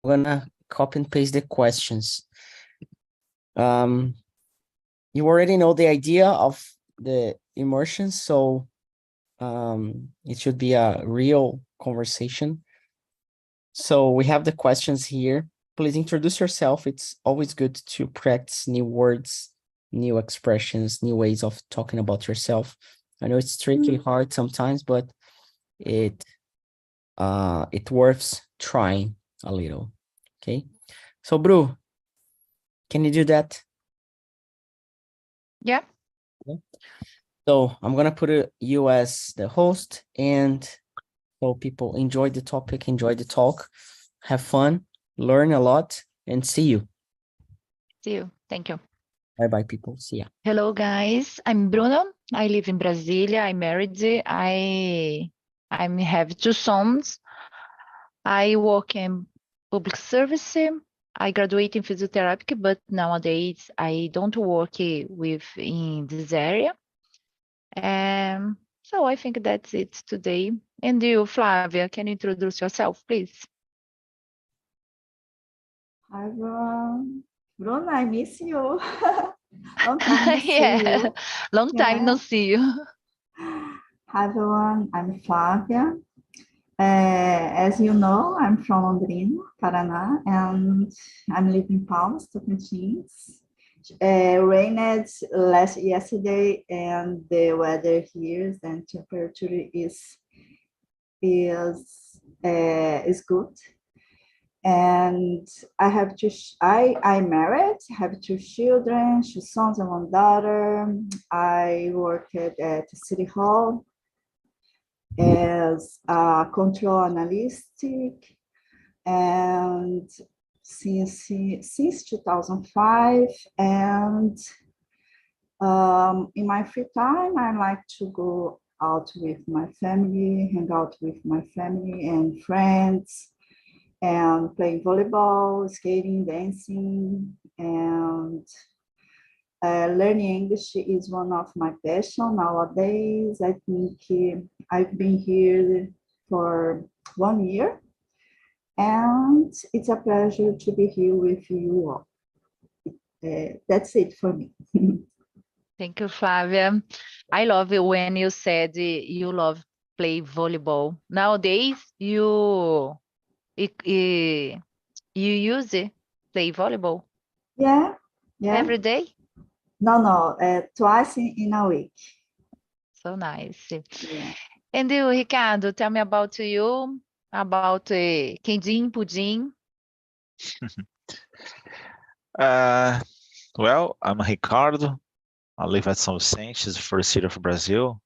gonna copy and paste the questions. You already know the idea of the immersion, so it should be a real conversation. So we have the questions here. Please introduce yourself. It's always good to practice new words, new expressions, new ways of talking about yourself. I know it's tricky, hard sometimes, but it worths trying a little. Okay. So Bru, can you do that? Yeah. So I'm gonna put you as the host, and so people enjoy the topic, enjoy the talk, have fun, learn a lot, and see you. See you. Thank you. Bye-bye, people. See ya. Hello, guys. I'm Bruno. I live in Brasilia. I'm married. I have two sons. I work in public service. I graduate in physiotherapy, but nowadays I don't work in this area. So I think that's it today. And you, Flavia, can you introduce yourself, please? Hi, everyone. Bruno, I miss you. Long time to see you. Long time no see you. Hi, everyone. I'm Flavia. As you know, I'm from Londrina, Paraná, and I'm living in Palmas, Tocantins. Rained yesterday, and the weather here and temperature is good. And I'm married, have two children, two sons and one daughter. I worked at City Hall as a control analyst, and since 2005. And in my free time, I like to go out with my family, hang out with my family and friends, and playing volleyball, skating, dancing, and learning English is one of my passions nowadays. I think I've been here for 1 year, and it's a pleasure to be here with you all. That's it for me. Thank you, Flavia. I love it when you said you love play volleyball. Nowadays, you use it, play volleyball? Yeah. Every day? No, twice in a week. So nice. Yeah. And you, Ricardo, tell me about you, about quindim, pudim. Well, I'm Ricardo. I live at São Vicente, the first city of Brazil.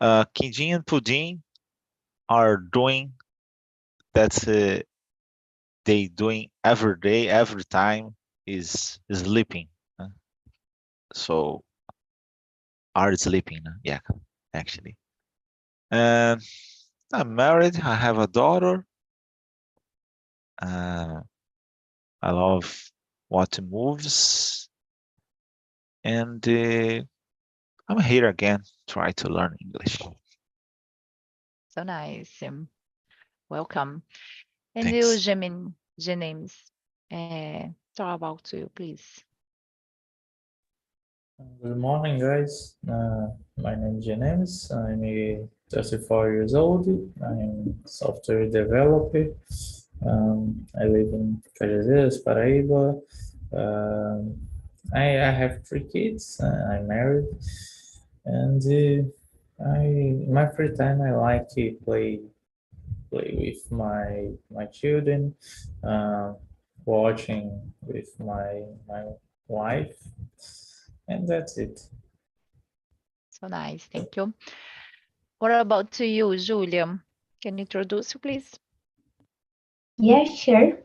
Quindim and pudim are doing that they doing every day, every time is sleeping. So are sleeping, yeah, actually. And I'm married. I have a daughter. I love watching movies, and I'm here again, try to learn English. So nice. Welcome. And Thanks. you, James, talk about you, please. Good morning, guys. My name is James. I'm 34 years old. I'm a software developer. I live in Cajazeiras, Paraíba. I have 3 kids. I'm married, and in my free time I like to play with my children, watching with my wife, and that's it. So nice, thank you. What about you, Julia? Can you introduce you, please? Yeah, sure.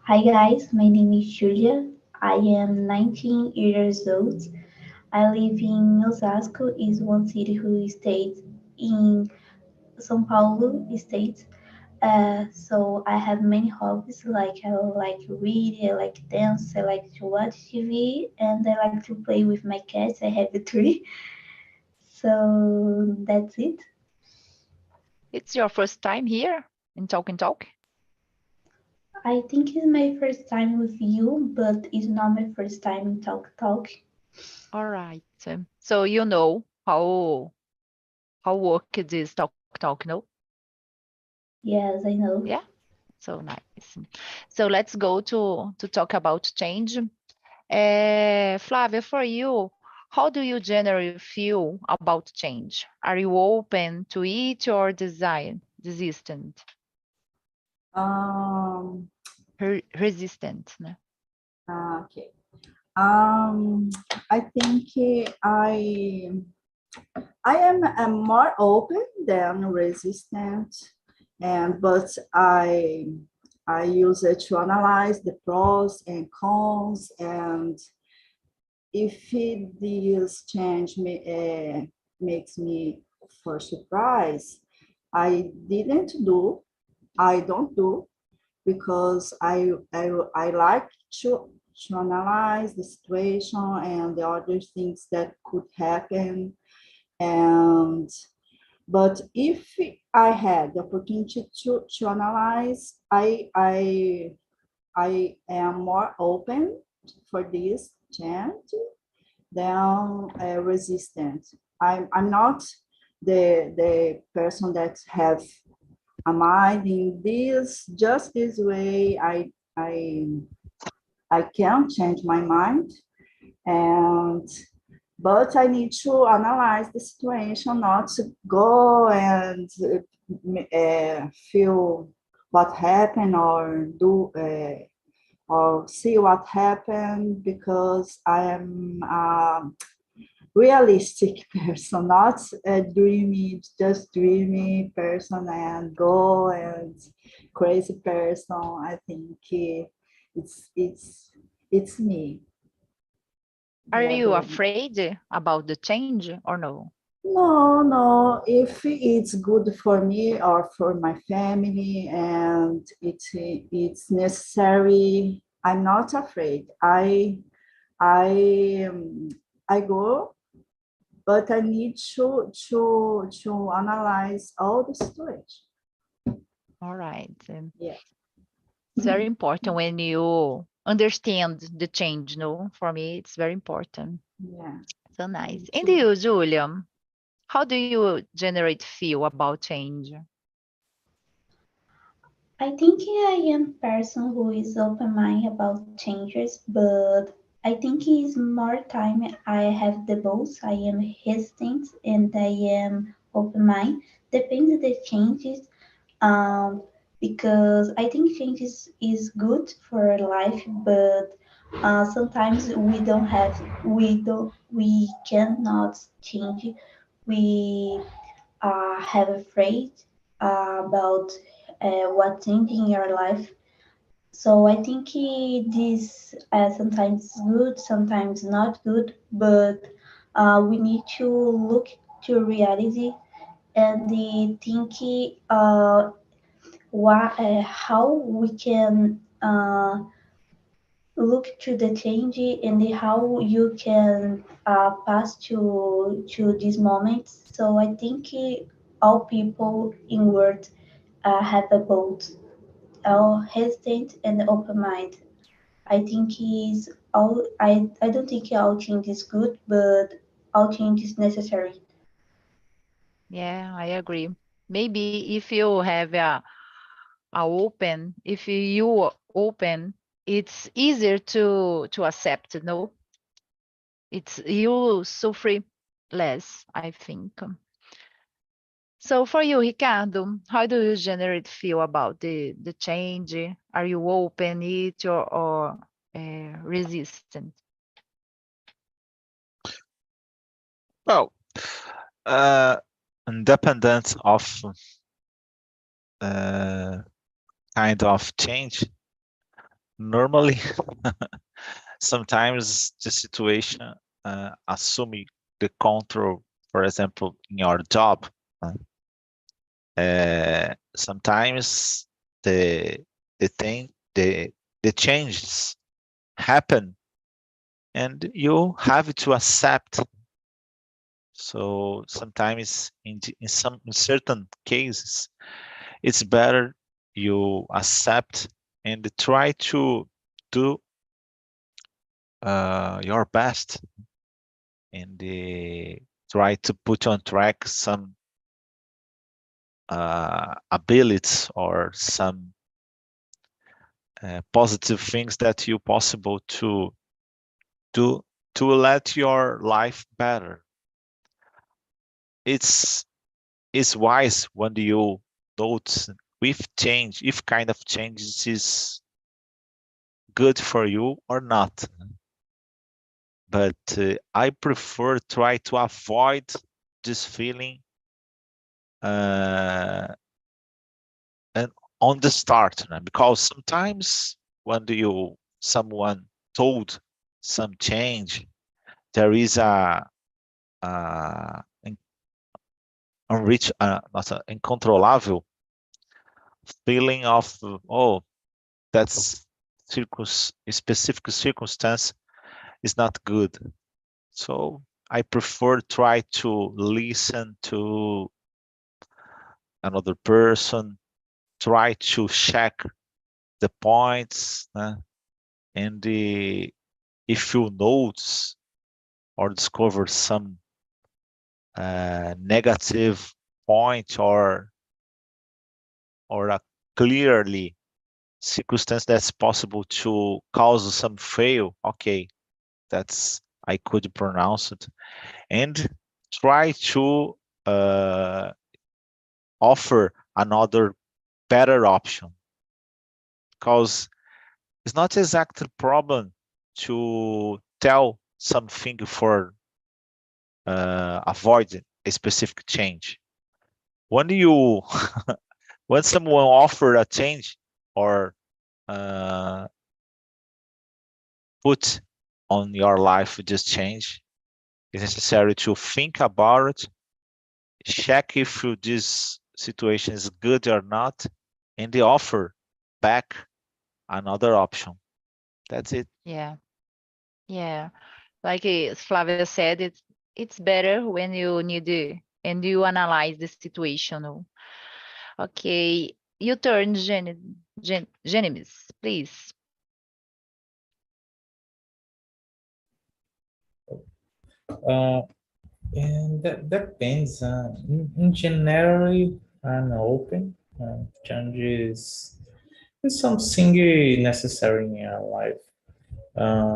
Hi guys, my name is Julia. I am 19 years old. I live in Osasco, is one city who stays in São Paulo state. So I have many hobbies, like I like read, I like dance, I like to watch TV, and I like to play with my cats. I have 3. So that's it. It's your first time here in Talk and Talk? I think it's my first time with you, but it's not my first time in Talk. All right. So you know how work it is talk, no? Yes, I know. Yeah. So nice. So let's go to talk about change. Flavia, for you, how do you generally feel about change? Are you open to it or resistant? Um, Resistant, né? okay. I think I am more open than resistant, but I use it to analyze the pros and cons, and if this change makes me for surprise, I don't do, because I like to analyze the situation and the other things that could happen. And but if I had the opportunity to analyze, I am more open for this change than resistant. I'm not the person that have a mind in this just this way. I can change my mind, and but I need to analyze the situation, not to go and feel what happened or do or see what happened, because I am a realistic person, not a just dreamy person and go and crazy person. I think it's me. Are Yeah, you afraid about the change or no? no. If it's good for me or for my family and it's necessary, I'm not afraid. I I go, but I need to analyze all the situation. All right. Yeah. It's very important when you understand the change, no? For me, it's very important. Yeah. So nice. Me And too. you, Julia, how do you generate feel about change? I think I am a person who is open-minded about changes, but I think it's more time I have the both. I am hesitant and I am open-minded. Depends the changes, um, because I think changes is good for life, but sometimes we cannot change. We have afraid about what's changing in your life. So I think this sometimes good, sometimes not good, but we need to look to reality and think how we can look to the change and how you can pass to these moments. So I think all people in world have a both all hesitant and open mind. I think is all I don't think all change is good, but all change is necessary. Yeah, I agree. Maybe if you have a open, if you open, it's easier to accept, no? It's you suffer less, I think. So for you, Ricardo, how do you generate feel about the change? Are you open it or resistant? Well, uh, independent of uh, kind of change, normally sometimes the situation assuming the control, for example, in your job. Sometimes the the thing the changes happen and you have to accept. So sometimes in certain cases, it's better you accept and try to do your best, and try to put on track some abilities or some positive things that you possible to do to let your life better. It's wise when you notice if kind of changes is good for you or not. But I prefer try to avoid this feeling and on the start, because sometimes when someone told some change, there is a not a uncontrollable feeling of oh, that's specific circumstance is not good. So I prefer try to listen to another person, try to check the points, and if you notice or discover some negative point or a clearly circumstance that's possible to cause some fail, okay, that's I could pronounce it, and try to offer another better option, because it's not exactly problem to tell something for avoid a specific change. When you when someone offer a change or put on your life this change, it's necessary to think about it, check if this situation is good or not, and they offer back another option. That's it. Yeah. Yeah. Like Flavia said, it's better when you need and you analyze the situation. Okay, you turn, Genemis, please. And that depends. In generally, I'm open. Changes is something necessary in your life.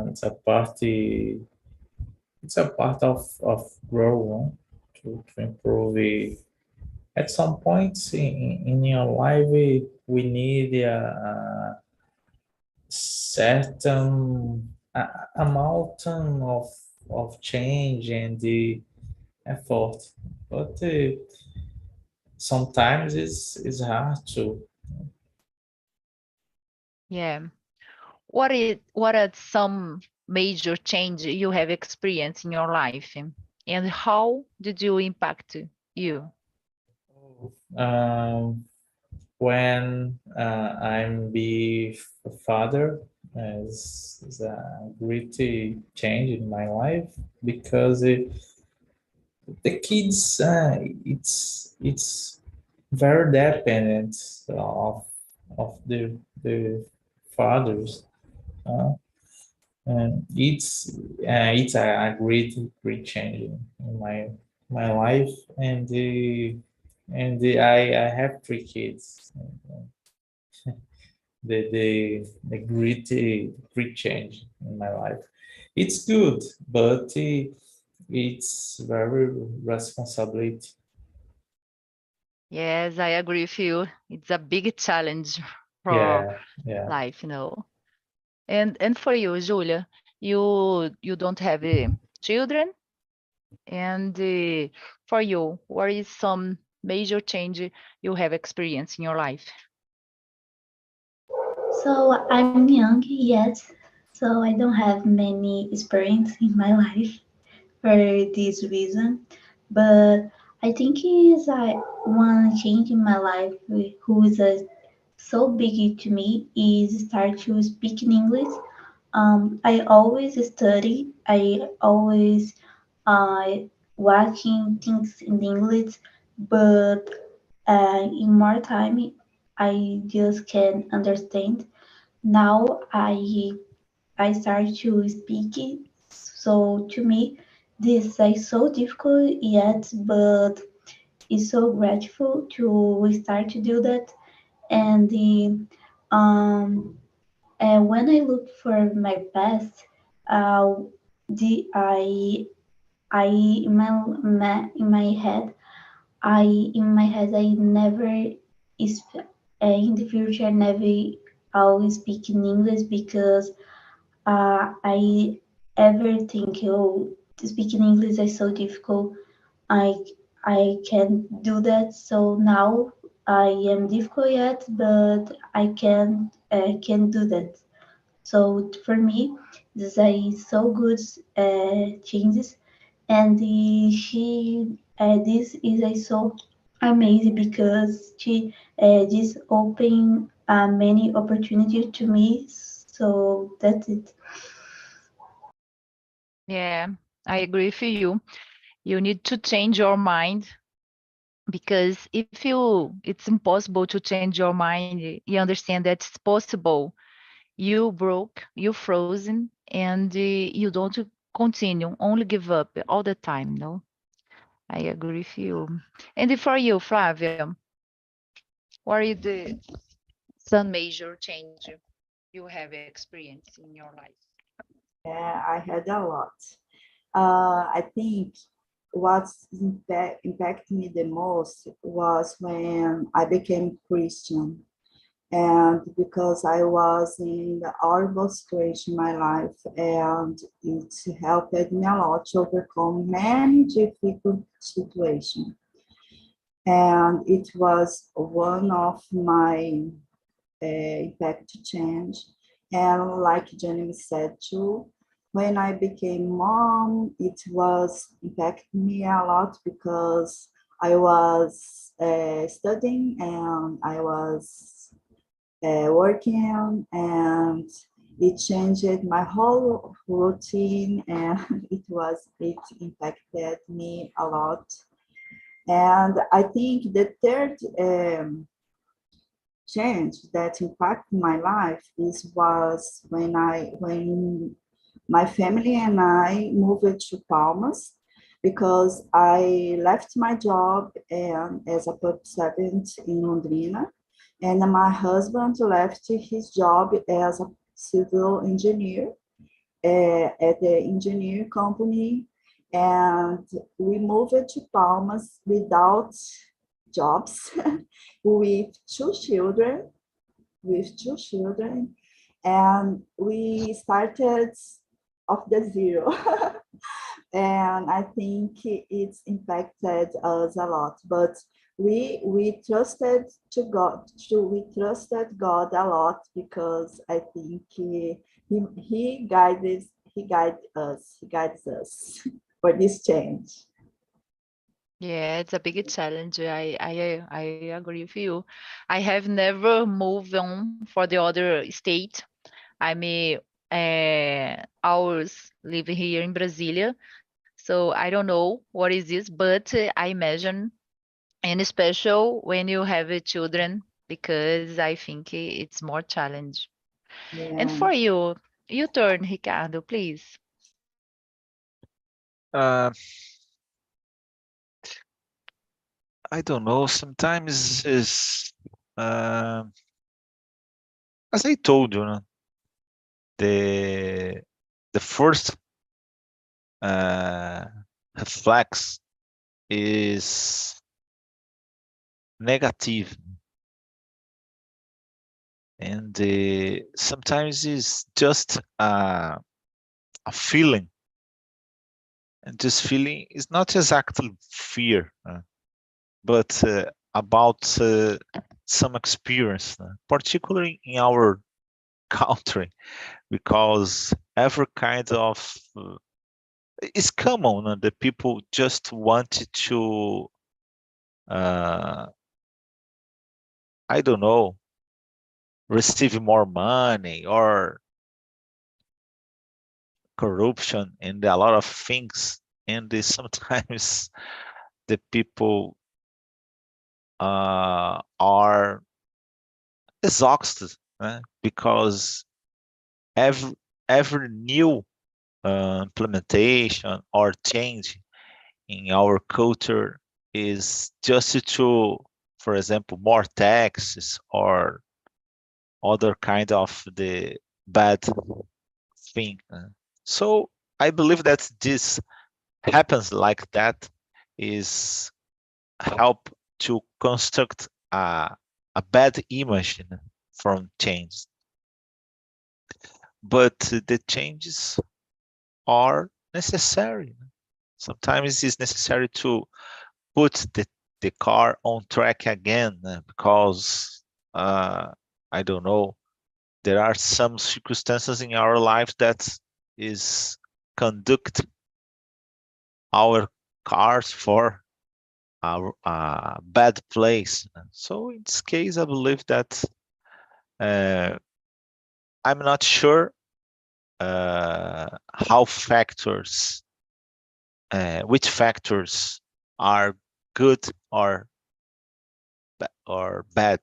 It's a party. It's a part of growth to improve. At some points in your life, we need a certain amount of change and the effort, but sometimes it's hard to. Yeah. What are some major change you have experienced in your life, and how did you impact you? Um, when I'm be a father is a great change in my life because the kids it's very dependent of the fathers, uh, and it's a great change in my life, and I have three kids. The great change in my life. It's good, but it's very responsibility. Yes, I agree with you. It's a big challenge for Yeah, yeah. life, And for you, Julia, you don't have children, and for you, what is some major change you have experienced in your life? So I'm young, yes. So I don't have many experience in my life for this reason. But I think is one change in my life who is so big to me is start to speak in English. I always study. I always uh, watching things in English, but in more time I just can understand. now I start to speak it. So to me, this is so difficult yet, but it's so grateful to start to do that. And when I look for my past, the I in my head I never is in the future never always speak in English because I ever think, oh, speaking English is so difficult. I I can't do that. So now I am difficult yet, but I can do that. So for me, this is so good changes, and this is so amazing because she this open many opportunities to me. So that's it. Yeah, I agree with you. You need to change your mind because if it's impossible to change your mind, you understand that it's possible. You broke, you frozen, and you don't continue, only give up all the time, no? I agree with you. And for you, Flavia, what is the some major change you have experienced in your life? Yeah, I had a lot. I think what's impacted me the most was when I became Christian. And because I was in the horrible situation in my life, and it helped me a lot to overcome many difficult situations. And it was one of my impact to change. And like Jenny said too, when I became mom, it was impacted me a lot because I was studying and I was working, and it changed my whole routine, and it impacted me a lot. And I think the third change that impacted my life was when my family and I moved to Palmas, because I left my job as a public servant in Londrina, and my husband left his job as a civil engineer at the engineer company, and we moved to Palmas without jobs, with two children, and we started off the zero. And I think it's impacted us a lot. But we trusted to God. We trusted God a lot, because I think he guides us for this change. Yeah, it's a big challenge. I agree with you. I have never moved on for the other state. I'm always live here in Brasilia, so I don't know what is this, but I imagine, and special when you have children, because I think it's more challenge. And Yeah. for you, your turn, Ricardo, please. Uh, I don't know. Sometimes is as I told you, no, the first reflex is negative, and sometimes it's just a feeling, and this feeling is not exactly fear, but about some experience, particularly in our country, because every kind of it's common that people just wanted to I don't know, receive more money or corruption and a lot of things, and sometimes the people are exhausted because every new implementation or change in our culture is just to, for example, more taxes or other kind of the bad thing. So I believe that this happens like that is help to construct a bad image from change. But the changes are necessary. Sometimes it's necessary to put the car on track again because I don't know, there are some circumstances in our life that is conduct our cars for a bad place. So in this case, I believe that I'm not sure how factors, which factors are good or bad.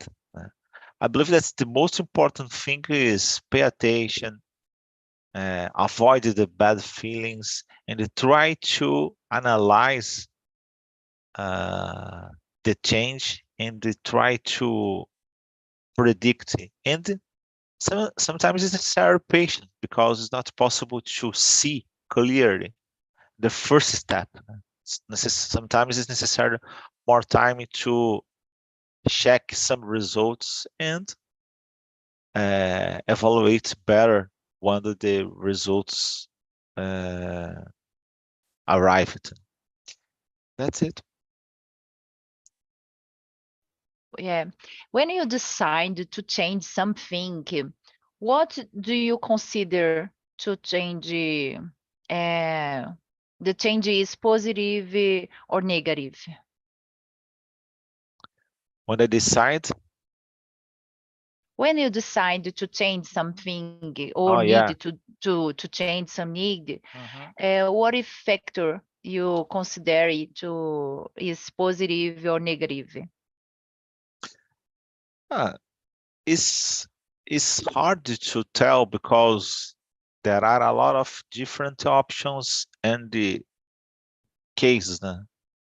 I believe that's the most important thing is pay attention, avoid the bad feelings, and try to analyze the change and try to predict it. And sometimes it's necessary patience because it's not possible to see clearly the first step. Sometimes it's necessary more time to check some results and evaluate better when the results arrive. That's it. Yeah. When you decide to change something, what do you consider to change? The change is positive or negative? When I decide, When you decide to change something Oh, or yeah. need to change some need, Mhm. what if factor you consider it to is positive or negative? It's hard to tell because there are a lot of different options and the cases.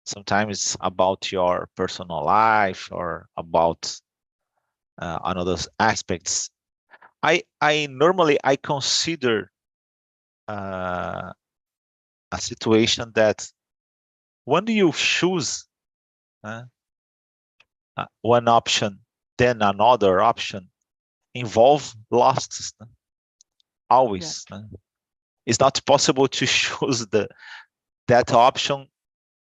Sometimes it's about your personal life or about another aspects. I normally I consider a situation that when you choose one option, then another option involve losses. Always. It's not possible to choose that option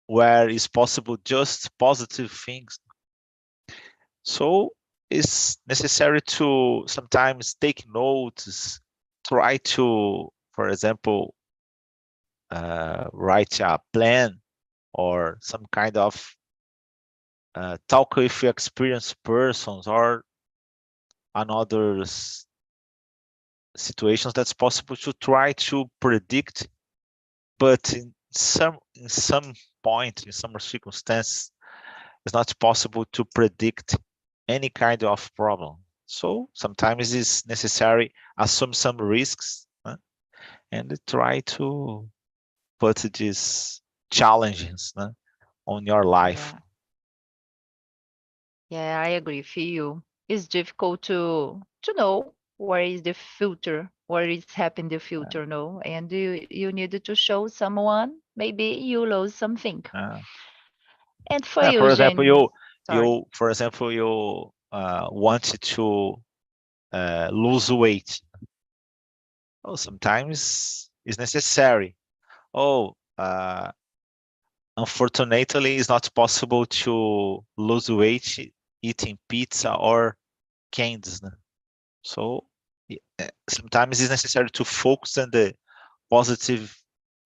where it's possible just positive things. So it's necessary to sometimes take notes, try to, for example, write a plan or some kind of talk with experienced persons or another situations that's possible to try to predict, but in some point, in some circumstance, it's not possible to predict any kind of problem. So sometimes it's necessary assume some risks and try to put these challenges on your life. Yeah, I agree with you. It's difficult to know where is the future, what is happening in the future, no? And you need to show someone, maybe you lose something. And for you, For example, Jane, you want to lose weight. Oh, sometimes it's necessary. Oh, unfortunately, it's not possible to lose weight eating pizza or candies. So sometimes it's necessary to focus on the positive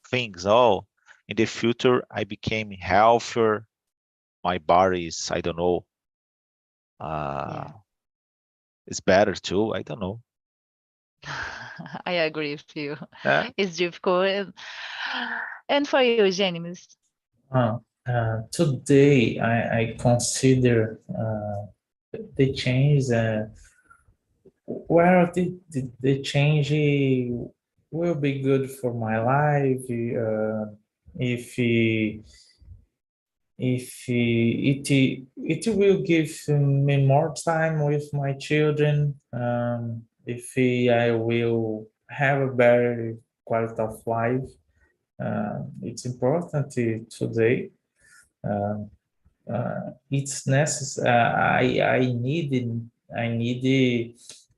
things. Oh, in the future, I became healthier. My body is, I don't know, it's better too. I don't know. I agree with you. Yeah. It's difficult. And for you, James? Today, I consider the change where the change will be good for my life, if it will give me more time with my children, if I will have a better quality of life. It's important today. It's necessary. I need to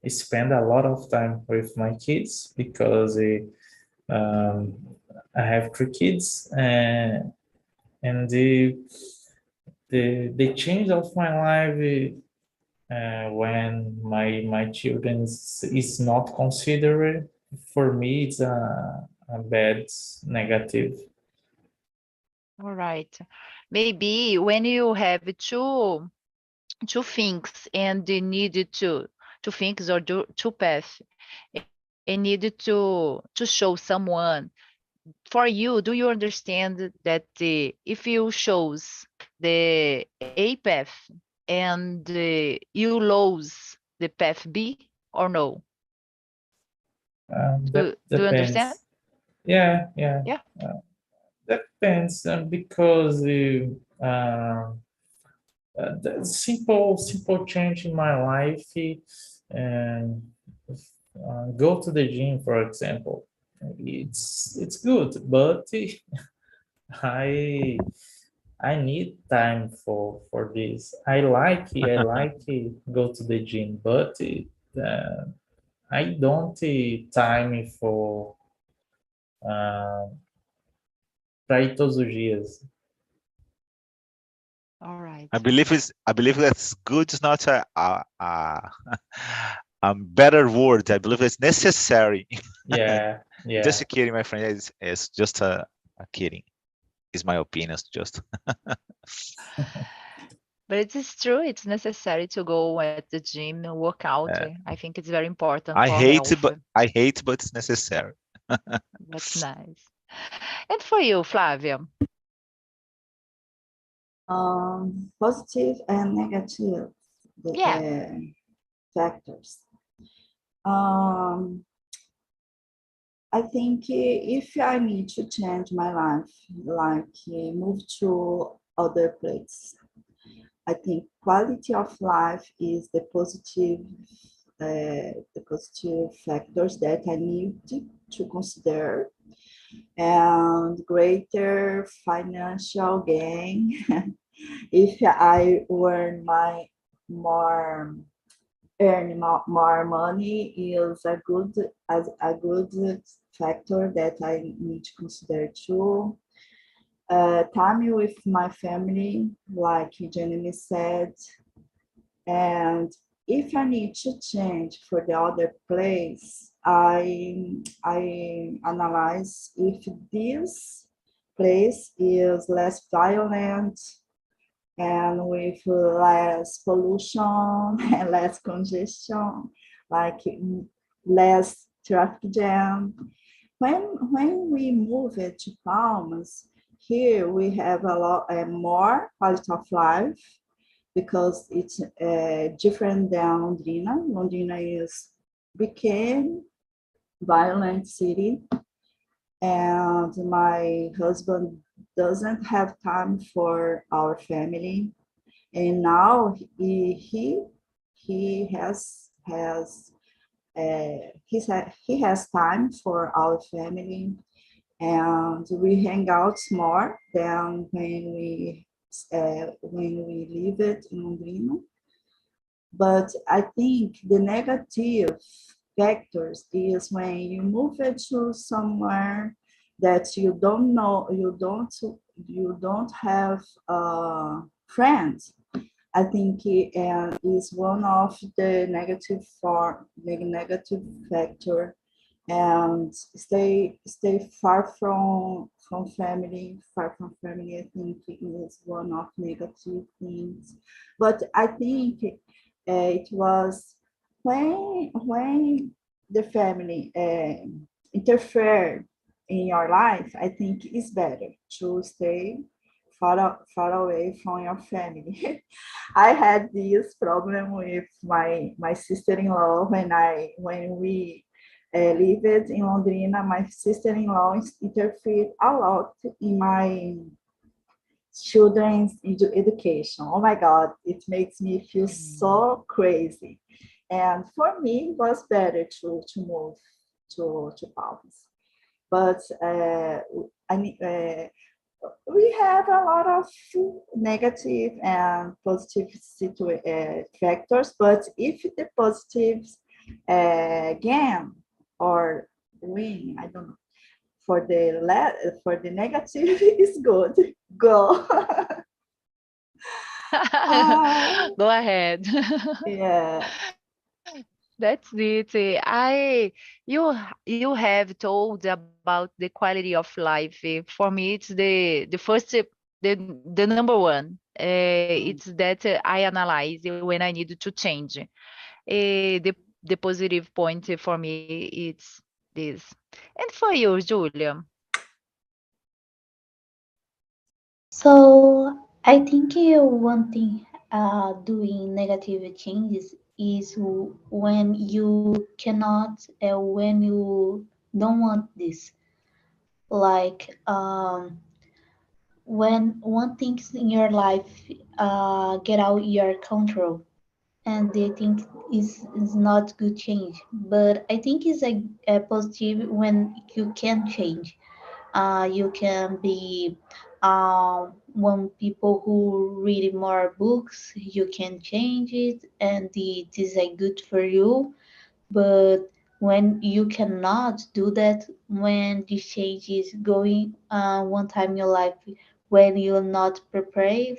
spend a lot of time with my kids because I have 3 kids, and the change of my life when my children is not considered, for me it's a bad negative. All right. Maybe when you have two things and you need two things or two paths and need to show someone, for you, do you understand that if you shows the A path and you lose the path B or no? That Do you understand? depends. Yeah. Yeah. Depends, because the simple change in my life, and go to the gym, for example. It's good, but I I need time for this. I like go to the gym, but I don't time para ir todos os dias. All right. I believe that's good is not a better word. I believe it's necessary. Yeah. Just kidding, my friend. It's just a kidding. Is my opinion just. But it is true, it's necessary to go at the gym and work out. I think it's very important I for hate health. it, but it's necessary. That's nice. And for you, Flávia? Positive and negative factors. I think if I need to change my life, like move to other place, I think quality of life is the positive factors that I need to consider, and greater financial gain if I earn more money is a good factor that I need to consider too. Time with my family, like Jenny said, and if I need to change for the other place, I analyze if this place is less violent and with less pollution and less congestion, like less traffic jam. When we move it to Palmas, here we have a lot more quality of life because it's different than Londrina. Londrina became violent city, and my husband doesn't have time for our family, and now he has time for our family, and we hang out more than when we live it in Londrina. But I think the negative factors is when you move it to somewhere that you don't know, you don't have friends. I think it is one of the negative factor, and stay far from family. Far from family, I think is one of negative things. But I think it was when the family interfere in your life, I think it's better to stay far away from your family. I had this problem with my sister-in-law when we lived in Londrina. My sister-in-law interfered a lot in my children's education. Oh my God, it makes me feel so crazy. And for me, it was better to move to Palmas. But we have a lot of negative and positive factors, but if the positives gain or win, I don't know, for the negative is good. Go. Go ahead. Yeah. That's it. You have told about the quality of life. For me, it's the first the number one. It's that I analyze when I need to change. The positive point for me it's this. And for you, Julia? So I think one thing doing negative changes is when you cannot, when you don't want this. Like when one things in your life get out your control, and they think is not good change. But I think it's a positive when you can change. You can be one people who read more books. You can change it, and it is a good for you. But when you cannot do that, when this change is going one time in your life, when you're not prepared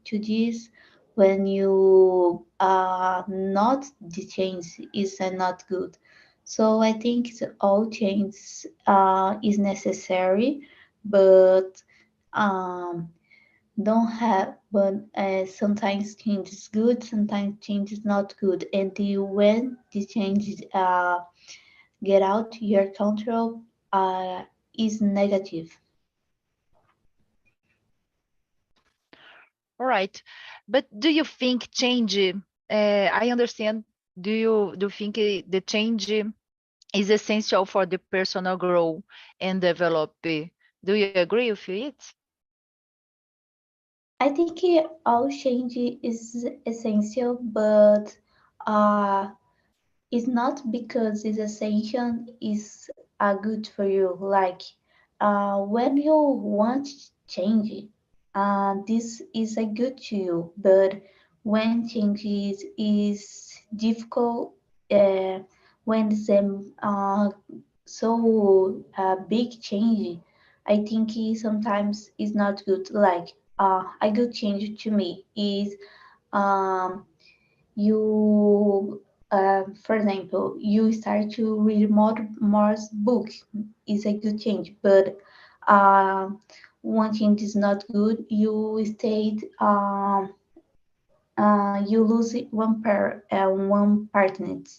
to this, when you not the change is not good. So I think all change is necessary, but um, don't have but sometimes change is good, sometimes change is not good, and when the changes get out your control is negative. All right. But do you think change, I understand, do you think the change is essential for the personal growth and develop? Do you agree with it? I think all change is essential, but uh, it's not because it's essential is good for you. Like when you want change, this is a good to you. But when change is difficult, uh, when some so big change, I think sometimes is not good. Like a good change to me is um, you for example you start to read more books is a good change, but uh, one change is not good. You stayed you lose one partner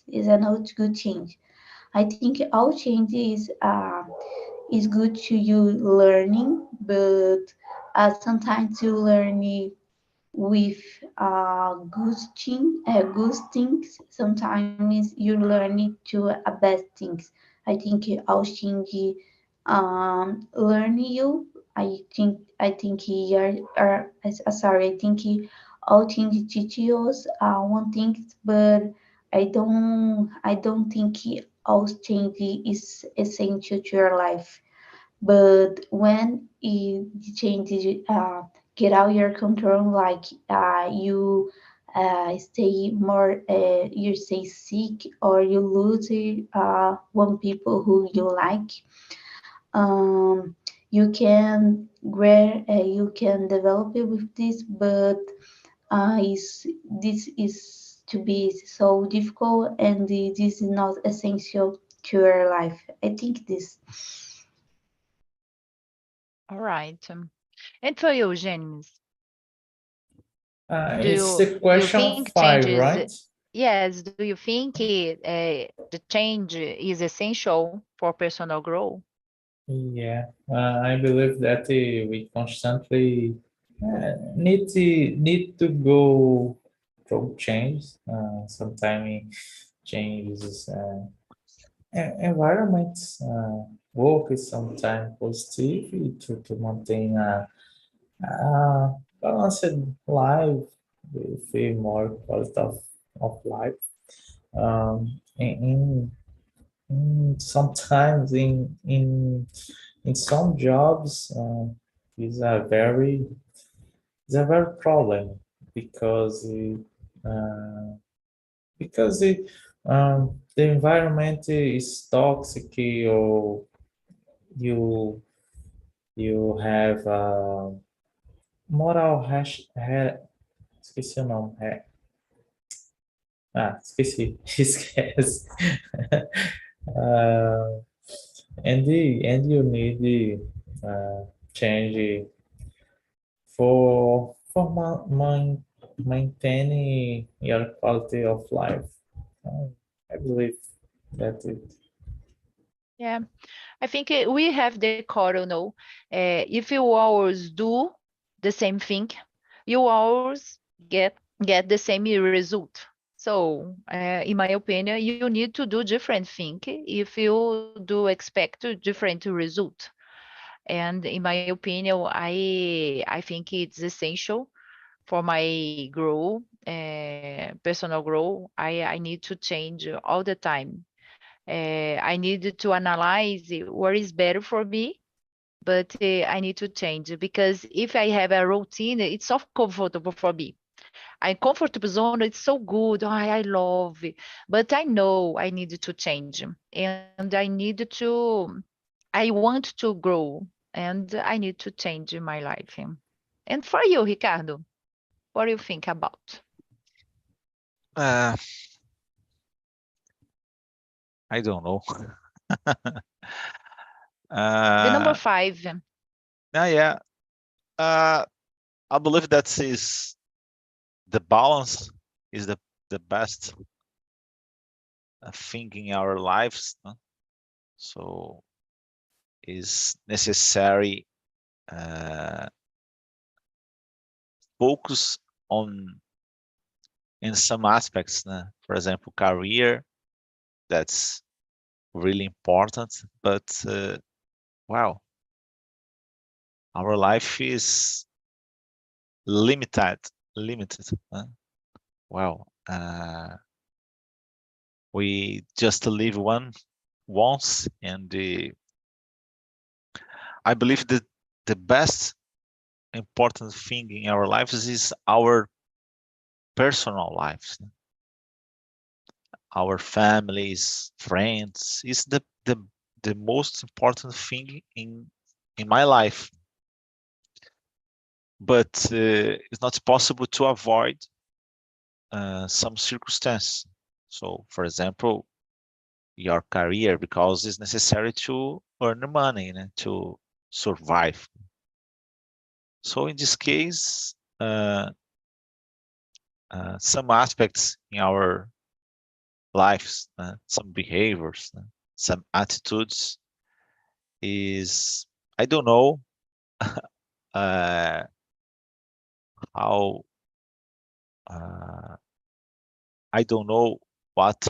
is a not good change. I think all change is good to you learning, but sometimes you learn with good things. Sometimes you learn it to bad things. I think our Shinji learn you. I think he sorry. I think he all Shinji teach us one thing, but I don't think all Shinji is essential to your life. But when it changes, get out your control, like you stay more, you stay sick, or you lose one people who you like. Um, you can you can develop it with this, but this is to be so difficult, and this is not essential to your life. I think this. All right. And for you, James, It's do the you question think 5, changes? right? Yes, do you think the change is essential for personal growth? Yeah, I believe that we constantly Need to go through change. Sometimes changes environments. Work is sometimes positive to maintain a balanced life with a more quality of life. Sometimes in some jobs is a very problem because uh, because the environment is toxic, or you you have moral esqueci o nome. Esqueci. Esquece. uh, and you need change for maintaining your quality of life. I believe that it. Yeah, I think we have the core, if you always do the same thing, you always get the same result. So, in my opinion, you need to do different thing if you do expect a different result. And in my opinion, I think it's essential for my growth, personal growth. I need to change all the time. I need to analyze what is better for me, but I need to change because if I have a routine, it's so comfortable for me. A comfortable zone, it's so good. I love it. But I know I need to change and I want to grow and I need to change my life. And for you, Ricardo, what do you think about? I don't know. The number 5. Yeah. I believe that is the balance is the best thing in our lives. So is necessary focus on in some aspects. For example, career, that's really important. But wow, our life is limited. Wow. We just live once, and I believe that the best important thing in our lives is our personal lives, our families, friends. Is the most important thing in my life. But it's not possible to avoid some circumstance. So, for example, your career, because it's necessary to earn money and to survive. So in this case, some aspects in our lives, some behaviors, some attitudes is, I don't know how, I don't know what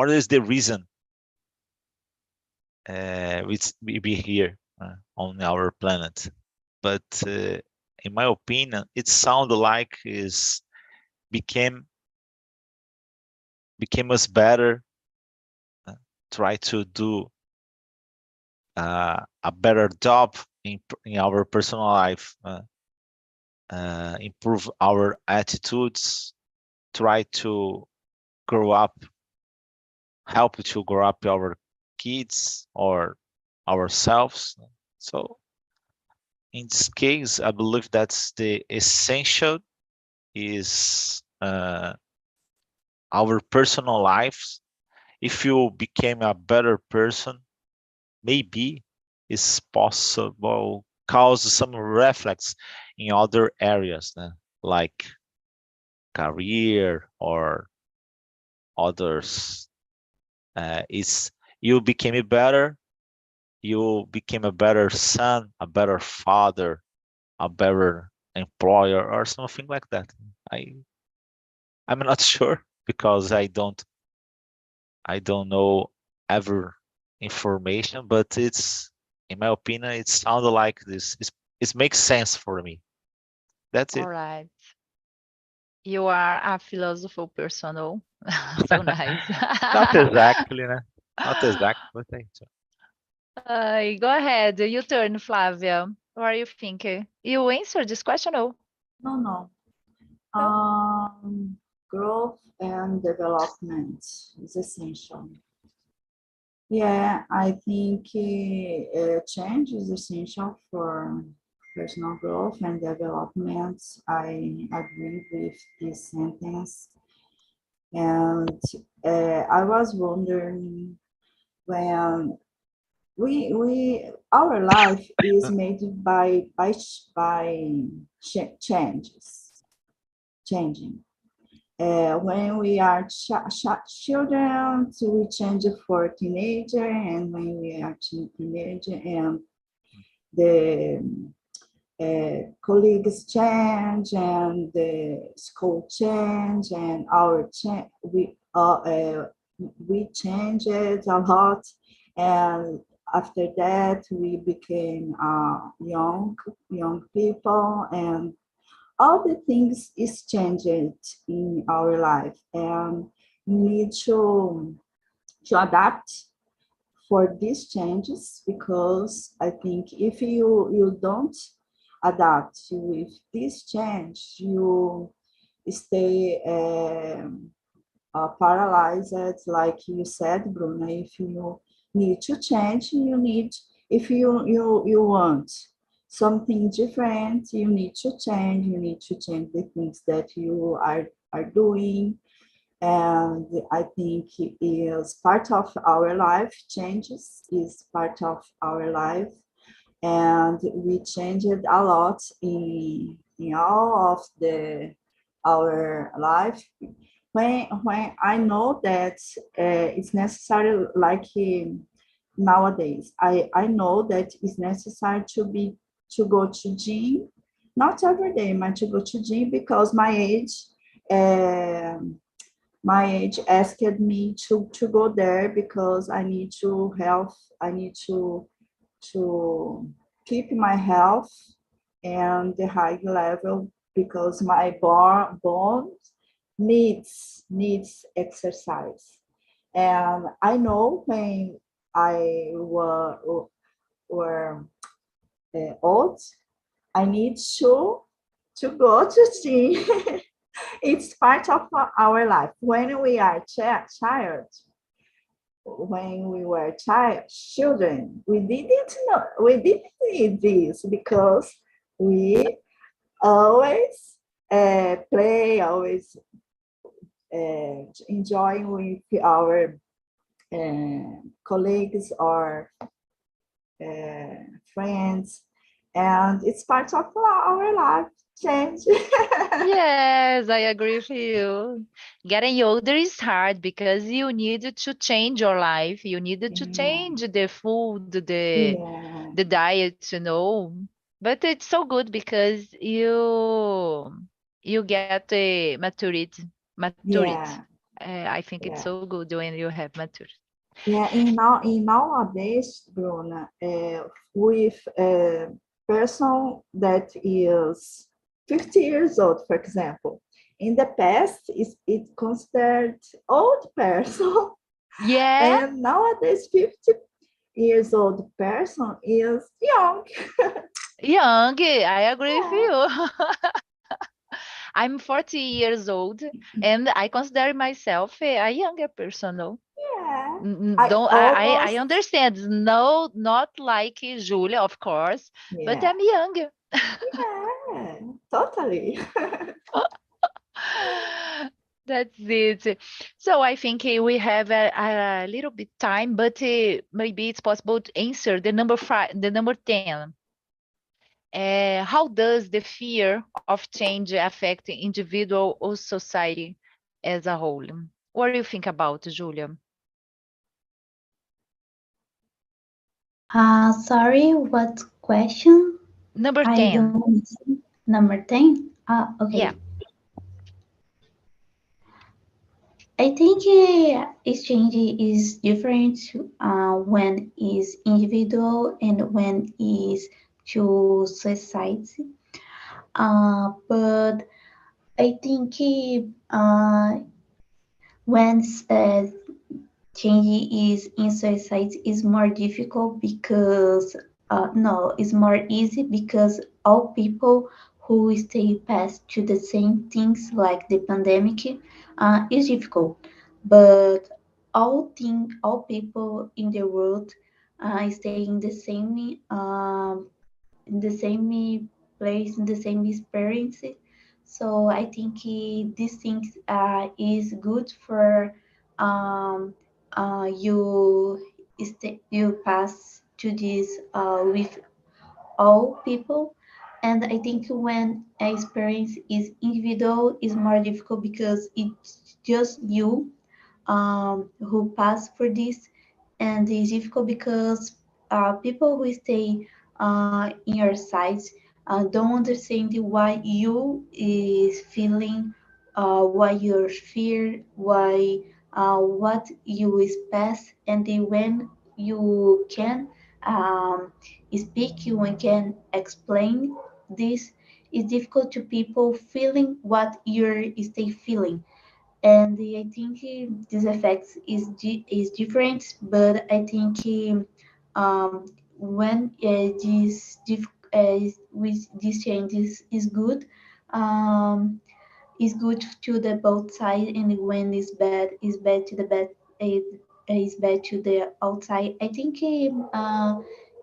is the reason we be here on our planet. But in my opinion, it sounded like is became us better, try to do a better job in our personal life, improve our attitudes, try to grow up, help to grow up our kids or ourselves. So in this case, I believe that's the essential is our personal lives. If you became a better person, maybe it's possible cause some reflex in other areas, like career or others. Is you became better, you became a better son, a better father, a better employer or something like that. I'm not sure because I don't know every information, but it's, in my opinion, it sounded like this. It makes sense for me. That's All it. right. You are a philosophical person, oh? So nice. Not exactly, né? Not exactly, but Go ahead, your turn, Flavia. What are you thinking? You answered this question, oh? No. No? Growth and development is essential. Yeah, I think change is essential for personal growth and development. I agree with this sentence. And I was wondering, when our life is made by changing. When we are children, so we change for teenager, and when we are teenager, and the colleagues change, and the school change, and we changed a lot, and after that we became young people, and all the things is changed in our life, and we need to adapt for these changes, because I think if you don't adapt with this change, you stay paralyzed, like you said, Bruna. If you need to change, if you want something different, you need to change. You need to change the things that you are doing, and I think it is part of our life. Changes is part of our life, and we changed a lot in all of our life. When I know that it's necessary, like nowadays, I know that it's necessary to go to gym, not every day, but to go to gym, because my age asked me to go there, because I need to keep my health and the high level, because my bones needs exercise. And I know when I were old, I need to go to gym. It's part of our life. When we are child, when we were children, we didn't need this, because we always play, always enjoying with our colleagues or friends, and it's part of our life change. Yes, I agree with you. Getting older is hard because you need to change your life. You need to change the food, Yeah. the diet, But it's so good because you get a maturity. Yeah, I think it's yeah, so good when you have maturity. yeah. In nowadays, Bruna, with a person that is 50 years old, for example, in the past, it considered old person, Yeah, and nowadays, 50 years old person is young. young. I agree with Yeah, you. I'm 40 years old and I consider myself a younger person. No? yeah. I Don't I almost, understand. No, not like Julia, of course, but yeah, I'm young. yeah, totally. That's it. So I think we have a little bit time, but maybe it's possible to answer the number 5, the number 10. How does the fear of change affect the individual or society as a whole? What do you think about, Julia? Sorry, what question? Number I 10. don't understand. Number 10? Okay. Yeah. I think exchange is different when is individual and when is to society. But I think when change is in society is more difficult because no, it's more easy because all people who stay past to the same things like the pandemic is difficult, but all people in the world stay in the same place, in the same experience. So I think these things is good for um, you pass to this with all people. And I think when experience is individual, is more difficult because it's just you who pass for this, and it's difficult because people who stay in your side don't understand why you is feeling, why you're fear, why what you is past, and then when you can um, speak, you can explain this. It's difficult to people feeling what you're stay feeling, and I think this effect is different. But I think when with these changes is good, um, is good to the both side, and when is bad to the bad, is bad to the outside. I think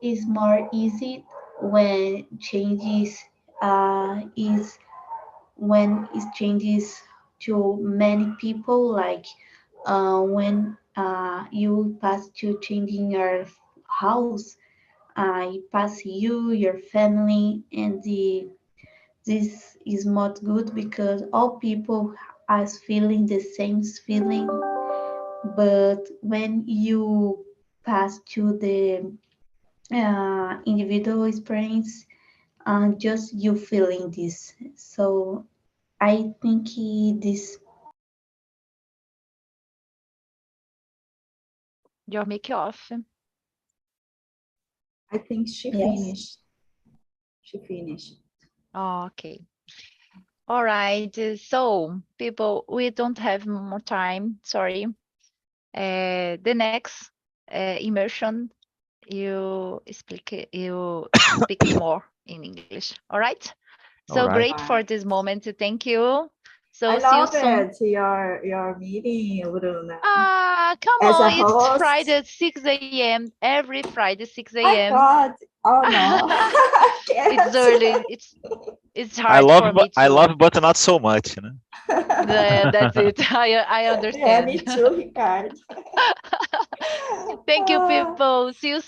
is more easy when changes is when it changes to many people, like when you pass to changing your house, it pass you, your family, and this is not good because all people are feeling the same feeling. But when you pass to the individual experience, just you feeling this. So I think this. Your mic off. I think she Yes. finished. She finished. Okay. All right. So, people, we don't have more time. Sorry. The next immersion, you speak more in English. All right. So All right. great for this moment. Thank you. So I see you love soon. it. Your meeting, Bruna. Come As a on. It's host, Friday at 6 a.m. Every Friday, 6 my a.m. God. Oh no, I It's can't. early. It's hard for me I to. love, but not so much, you know. That's it. I Yeah, understand. me too, Ricardo. Thank you, Ah. people. See you